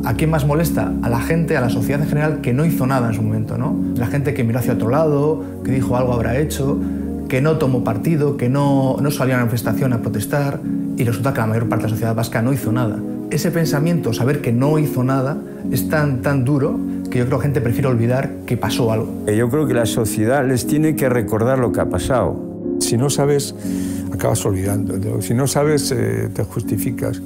¿A quién más molesta? A la gente, a la sociedad en general que no hizo nada en su momento, ¿no? La gente que miró hacia otro lado, que dijo algo habrá hecho, que no tomó partido, que no salió a la manifestación a protestar y resulta que la mayor parte de la sociedad vasca no hizo nada. Ese pensamiento, saber que no hizo nada, es tan duro que yo creo que la gente prefiere olvidar que pasó algo. Yo creo que la sociedad les tiene que recordar lo que ha pasado. Si no sabes, acabas olvidando. Si no sabes, te justificas.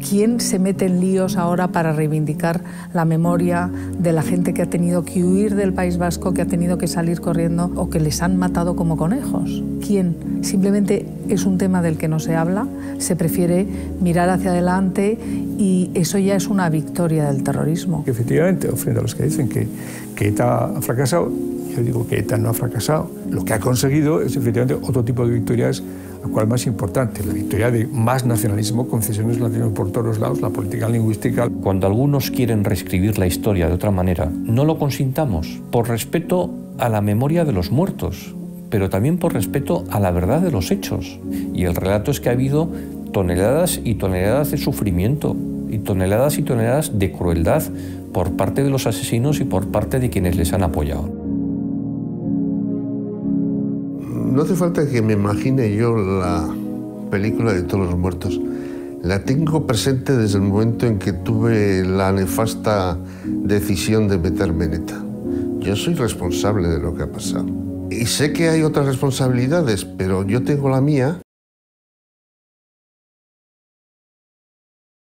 ¿Quién se mete en líos ahora para reivindicar la memoria de la gente que ha tenido que huir del País Vasco, que ha tenido que salir corriendo o que les han matado como conejos? ¿Quién? Simplemente es un tema del que no se habla, se prefiere mirar hacia adelante y eso ya es una victoria del terrorismo. Efectivamente, frente a los que dicen que ETA ha fracasado, yo digo que ETA no ha fracasado. Lo que ha conseguido es efectivamente otro tipo de victorias, la cual más importante, la victoria de más nacionalismo, concesiones nacionales por todos los lados, la política lingüística. Cuando algunos quieren reescribir la historia de otra manera, no lo consintamos, por respeto a la memoria de los muertos, pero también por respeto a la verdad de los hechos. Y el relato es que ha habido toneladas y toneladas de sufrimiento, y toneladas de crueldad por parte de los asesinos y por parte de quienes les han apoyado. No hace falta que me imagine yo la película de Todos los Muertos. La tengo presente desde el momento en que tuve la nefasta decisión de meterme en ETA. Yo soy responsable de lo que ha pasado. Y sé que hay otras responsabilidades, pero yo tengo la mía.